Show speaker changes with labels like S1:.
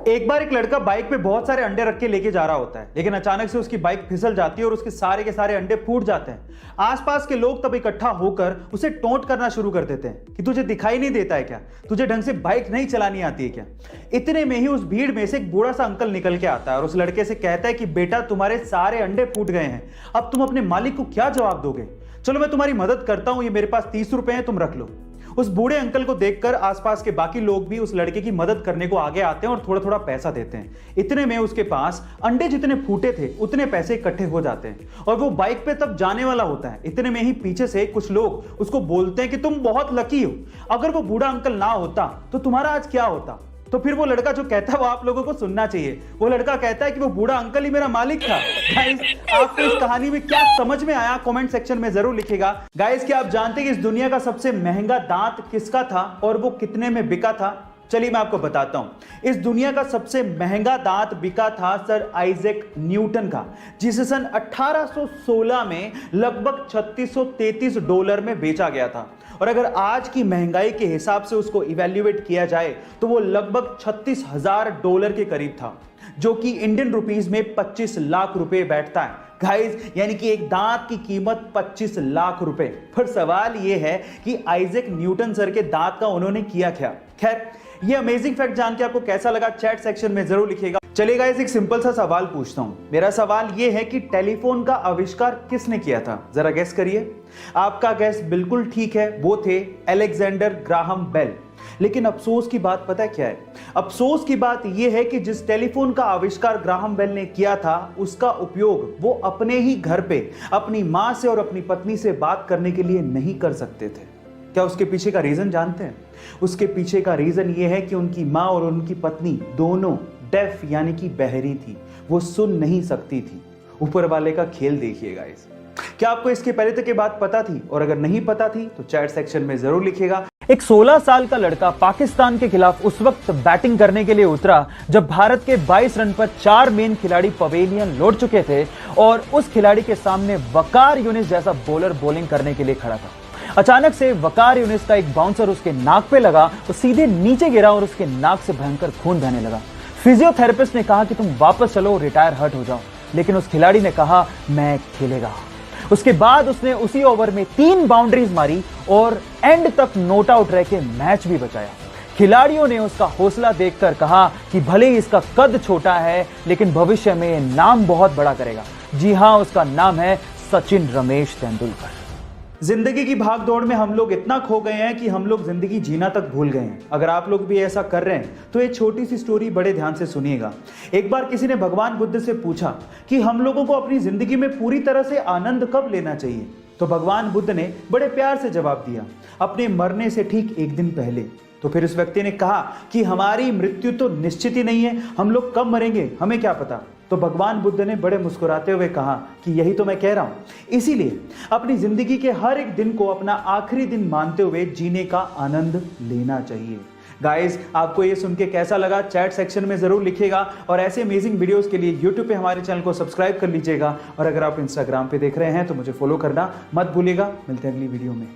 S1: एक बार एक लड़का बाइक पे बहुत सारे अंडे रख के लेके जा रहा होता है, लेकिन अचानक से उसकी बाइक फिसल जाती है और उसके सारे के सारे अंडे फूट जाते हैं। आसपास के लोग तब इकट्ठा होकर उसे टोंट करना शुरू कर देते हैं कि तुझे दिखाई नहीं देता है क्या, तुझे ढंग से बाइक नहीं चलानी आती है क्या। इतने में ही उस भीड़ में से एक बूढ़ा सा अंकल निकल के आता है और उस लड़के से कहता है कि बेटा, तुम्हारे सारे अंडे फूट गए हैं, अब तुम अपने मालिक को क्या जवाब दोगे। चलो मैं तुम्हारी मदद करता हूं, ये मेरे पास 30 रुपए हैं, तुम रख लो। उस बूढ़े अंकल को देखकर आसपास के बाकी लोग भी उस लड़के की मदद करने को आगे आते हैं और थोड़ा थोड़ा पैसा देते हैं। इतने में उसके पास अंडे जितने फूटे थे उतने पैसे इकट्ठे हो जाते हैं और वो बाइक पे तब जाने वाला होता है। इतने में ही पीछे से कुछ लोग उसको बोलते हैं कि तुम बहुत लकी हो, अगर वो बूढ़ा अंकल ना होता तो तुम्हारा आज क्या होता। तो फिर वो लड़का जो कहता है वो आप लोगों को सुनना चाहिए। वो लड़का कहता है कि वो बूढ़ा अंकल ही मेरा मालिक था। गाइस, आपको इस कहानी में क्या समझ में आया कमेंट सेक्शन में जरूर लिखिएगा। गाइस, क्या आप जानते हैं कि इस दुनिया का सबसे महंगा दांत किसका था और वो कितने में बिका था? चलिए मैं आपको बताता हूं। इस दुनिया का सबसे महंगा दांत बिका था सर आइजैक न्यूटन का, जिसे सन 1816 में लगभग $3633 में बेचा गया था। और अगर आज की महंगाई के हिसाब से उसको इवैल्यूएट किया जाए तो वो लगभग $36,000 के करीब था, जो कि इंडियन रुपीस में 25 लाख रुपए बैठता है। गाइस, यानी कि एक दांत की कीमत 25 लाख रुपए। पर सवाल यह है कि आइजैक न्यूटन सर के दांत का उन्होंने किया क्या। खैर, ये अमेजिंग फैक्ट जान के आपको कैसा लगा चैट सेक्शन में जरूर लिखिएगा। चलिए गाइस, एक सिंपल सा सवाल पूछता हूं। मेरा सवाल यह है कि टेलीफोन का आविष्कार किसने किया था? जरा गेस करिए। आपका गेस बिल्कुल ठीक है, वो थे अलेक्जेंडर ग्राहम बेल। लेकिन अफसोस की बात पता है क्या है? अफसोस की बात यह है कि जिस टेलीफोन का आविष्कार ग्राहम बेल ने किया था उसका उपयोग वो अपने ही घर पे अपनी मां से और अपनी पत्नी से बात करने के लिए नहीं कर सकते थे। क्या उसके पीछे का रीजन जानते हैं? उसके पीछे का रीजन ये है कि उनकी मां और उनकी पत्नी दोनों डेफ यानी कि बहरी थी, वो सुन नहीं सकती थी। ऊपर वाले का खेल देखिएगा। इस क्या आपको इसके पहले तक ये बात पता थी? और अगर नहीं पता थी तो चैट सेक्शन में जरूर लिखिएगा। एक 16 साल का लड़का पाकिस्तान के खिलाफ उस वक्त बैटिंग करने के लिए उतरा जब भारत के 22 रन पर 4 मेन खिलाड़ी पवेलियन लौट चुके थे और उस खिलाड़ी के सामने वकार यूनिस जैसा बॉलर बॉलिंग करने के लिए खड़ा था। अचानक से वकार यूनिस का एक बाउंसर उसके नाक पे लगा, वो सीधे नीचे गिरा और उसके नाक से भयंकर खून बहने लगा। फिजियोथेरेपिस्ट ने कहा कि तुम वापस चलो, रिटायर हर्ट हो जाओ, लेकिन उस खिलाड़ी ने कहा मैं खेलेगा। उसके बाद उसने उसी ओवर में 3 बाउंड्रीज मारी और एंड तक नॉट आउट रह के मैच भी बचाया। खिलाड़ियों ने उसका हौसला देखकर कहा कि भले ही इसका कद छोटा है लेकिन भविष्य में नाम बहुत बड़ा करेगा। जी हां, उसका नाम है सचिन रमेश तेंदुलकर। जिंदगी की भाग दौड़ में हम लोग इतना खो गए हैं कि हम लोग जिंदगी जीना तक भूल गए हैं। अगर आप लोग भी ऐसा कर रहे हैं तो एक छोटी सी स्टोरी बड़े ध्यान से सुनिएगा। एक बार किसी ने भगवान बुद्ध से पूछा कि हम लोगों को अपनी जिंदगी में पूरी तरह से आनंद कब लेना चाहिए। तो भगवान बुद्ध ने बड़े प्यार से जवाब दिया, अपने मरने से ठीक 1 दिन पहले। तो फिर उस व्यक्ति ने कहा कि हमारी मृत्यु तो निश्चित ही नहीं है, हम लोग कब मरेंगे हमें क्या पता। तो भगवान बुद्ध ने बड़े मुस्कुराते हुए कहा कि यही तो मैं कह रहा हूं। इसीलिए अपनी जिंदगी के हर एक दिन को अपना आखिरी दिन मानते हुए जीने का आनंद लेना चाहिए। गाइस, आपको ये सुन के कैसा लगा चैट सेक्शन में जरूर लिखिएगा और ऐसे अमेजिंग वीडियोस के लिए यूट्यूब पे हमारे चैनल को सब्सक्राइब कर लीजिएगा और अगर आप इंस्टाग्राम पे देख रहे हैं तो मुझे फॉलो करना मत भूलिएगा। मिलते हैं अगली वीडियो में।